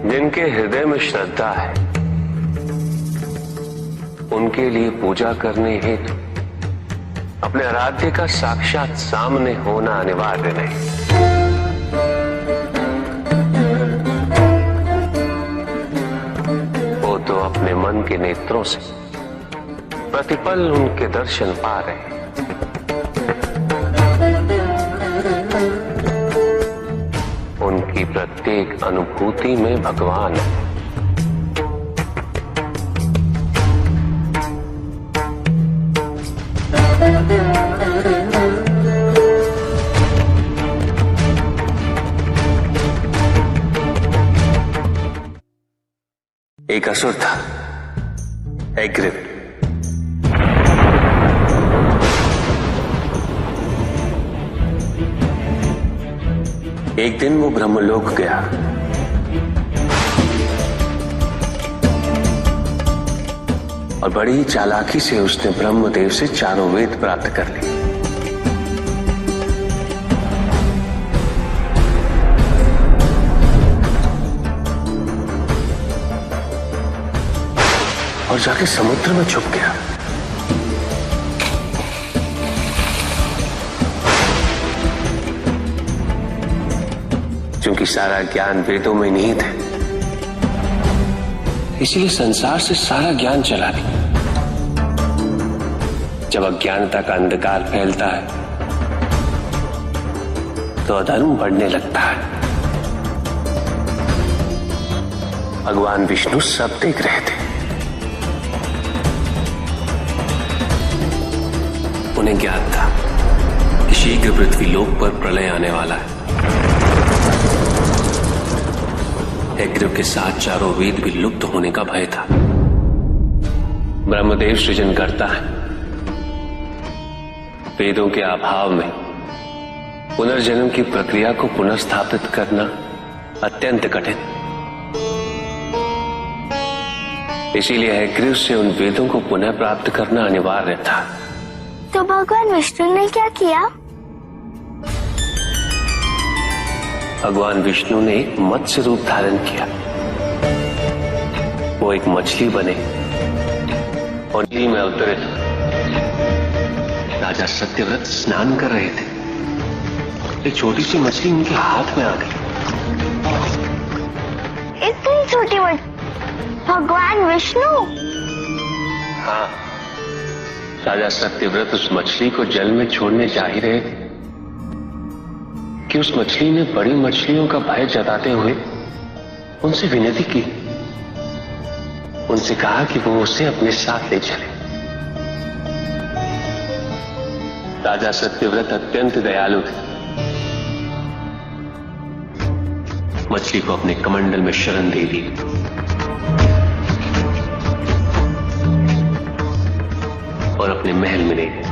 जिनके हृदय में श्रद्धा है उनके लिए पूजा करने हेतु अपने आराध्य का साक्षात सामने होना अनिवार्य नहीं। वो तो अपने मन के नेत्रों से प्रतिपल उनके दर्शन पा रहे हैं। उनकी प्रत्येक अनुभूति में भगवान है। एक असुर था, एग्रिव। एक दिन वो ब्रह्मलोक गया। और बड़ी ही चालाकी से उसने ब्रह्मदेव से चारों वेद प्राप्त कर लिए। और जाके समुद्र में छुप गया। क्योंकि सारा ज्ञान वेदों में निहित है, इसीलिए संसार से सारा ज्ञान चला गया। जब अज्ञानता का अंधकार फैलता है तो अधर्म बढ़ने लगता है। भगवान विष्णु सब देख रहे थे। उन्हें ज्ञात था कि शीघ्र पृथ्वी लोक पर प्रलय आने वाला है। एग्रिव के साथ चारों वेद भी लुप्त होने का भय था। ब्रह्मदेव सृजन करता है। वेदों के अभाव में पुनर्जन्म की प्रक्रिया को पुनर्स्थापित करना अत्यंत कठिन। इसीलिए एग्रिव से उन वेदों को पुनः प्राप्त करना अनिवार्य था। तो भगवान विष्णु ने क्या किया? भगवान विष्णु ने एक मत्स्य रूप धारण किया। वो एक मछली बने और नदी में अवतरित। राजा सत्यव्रत स्नान कर रहे थे। एक छोटी सी मछली उनके हाथ में आ गई। इतनी छोटी मछली? भगवान विष्णु? हाँ, राजा सत्यव्रत उस मछली को जल में छोड़ने जा ही रहे थे कि उस मछली ने बड़ी मछलियों का भय जताते हुए उनसे विनती की। उनसे कहा कि वो उसे अपने साथ ले चले। राजा सत्यव्रत अत्यंत दयालु थे। मछली को अपने कमंडल में शरण दे दी और अपने महल में ले गए।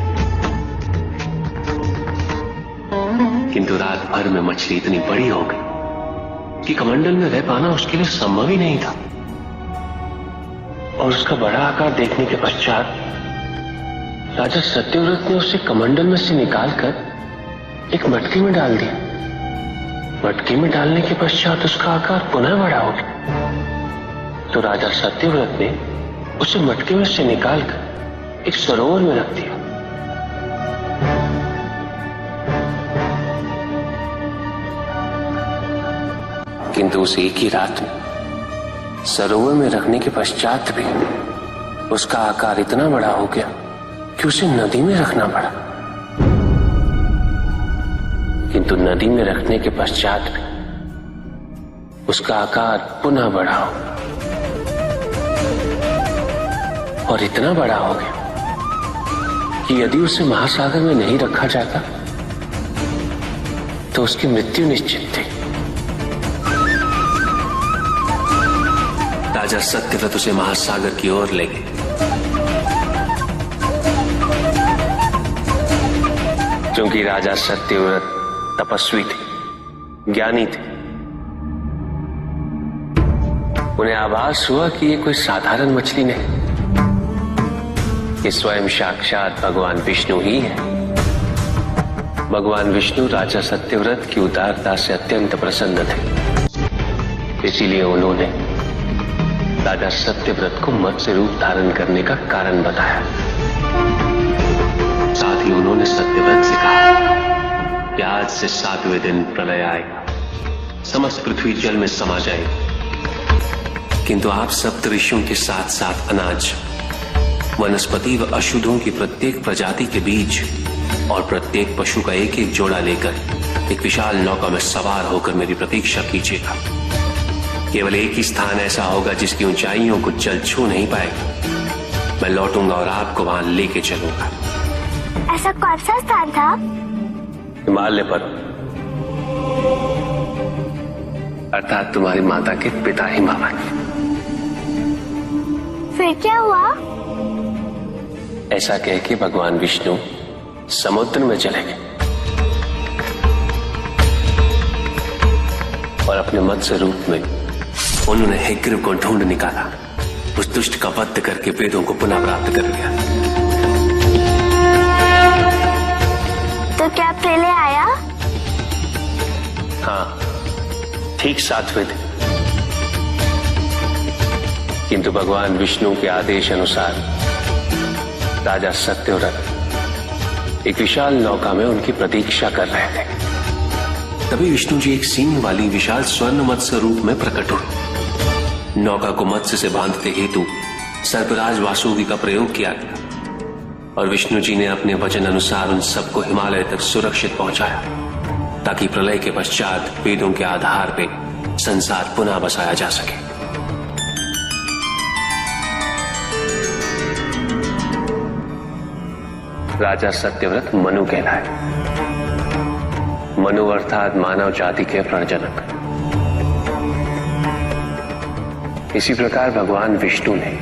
किंतु रात भर में मछली इतनी बड़ी हो गई कि कमंडल में रह पाना उसके लिए संभव ही नहीं था। और उसका बड़ा आकार देखने के पश्चात राजा सत्यव्रत ने उसे कमंडल में से निकालकर एक मटकी में डाल दिया। मटकी में डालने के पश्चात उसका आकार पुनः बड़ा हो गया। तो राजा सत्यव्रत ने उसे मटकी में से निकालकर एक सरोवर में रख दिया। किंतु उस एक ही रात में सरोवर में रखने के पश्चात भी उसका आकार इतना बड़ा हो गया कि उसे नदी में रखना पड़ा। किंतु नदी में रखने के पश्चात भी उसका आकार पुनः बड़ा हो और इतना बड़ा हो गया कि यदि उसे महासागर में नहीं रखा जाता तो उसकी मृत्यु निश्चित थी। राजा सत्यव्रत उसे महासागर की ओर ले गए। क्योंकि राजा सत्यव्रत तपस्वी थे, ज्ञानी थे, उन्हें आभास हुआ कि ये कोई साधारण मछली नहीं, ये स्वयं साक्षात भगवान विष्णु ही है। भगवान विष्णु राजा सत्यव्रत की उदारता से अत्यंत प्रसन्न थे। इसीलिए उन्होंने राजा सत्यव्रत को मत्स्य रूप धारण करने का कारण बताया। साथ ही उन्होंने सत्यव्रत से कहा कि आज से 7वें दिन प्रलय आएगा, समस्त पृथ्वी जल में समा जाएगी। किंतु आप सप्तऋषियों के साथ साथ अनाज, वनस्पति व अशुद्धों की प्रत्येक प्रजाति के बीज और प्रत्येक पशु का एक एक जोड़ा लेकर एक विशाल नौका में सवार होकर मेरी प्रतीक्षा कीजिएगा। केवल एक ही स्थान ऐसा होगा जिसकी ऊंचाइयों को जल छू नहीं पाएगा। मैं लौटूंगा और आपको वहां लेके चलूंगा। ऐसा कौन सा स्थान था? हिमालय पर्वत, अर्थात तुम्हारी माता के पिता हिमावत। फिर क्या हुआ? ऐसा कह के भगवान विष्णु समुद्र में चले गए और अपने मत्स्य रूप में उन्होंने हिग्रीव को ढूंढ निकाला। उस दुष्ट का वध करके वेदों को पुनः प्राप्त कर लिया। तो क्या प्रलय आया? हाँ, ठीक 7वें दिन। किंतु भगवान विष्णु के आदेश अनुसार राजा सत्यव्रत एक विशाल नौका में उनकी प्रतीक्षा कर रहे थे। तभी विष्णु जी एक सींग वाली विशाल स्वर्ण मत्स्य रूप में प्रकट हुए। नौका को मत्स्य से बांधते हेतु सर्पराज वासुकी का प्रयोग किया गया और विष्णु जी ने अपने वचन अनुसार उन सबको हिमालय तक सुरक्षित पहुंचाया, ताकि प्रलय के पश्चात वेदों के आधार पर संसार पुनः बसाया जा सके। राजा सत्यव्रत मनु कहलाए। मनु अर्थात मानव जाति के प्रणजनक। इसी प्रकार भगवान विष्णु ने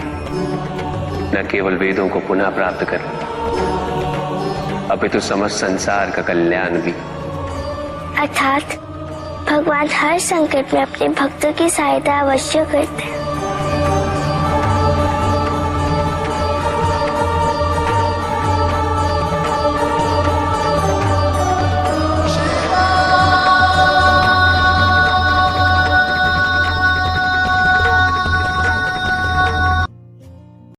न केवल वेदों को पुनः प्राप्त कर लिया, अपितु समस्त संसार का कल्याण भी। अर्थात भगवान हर संकट में अपने भक्तों की सहायता अवश्य करते हैं।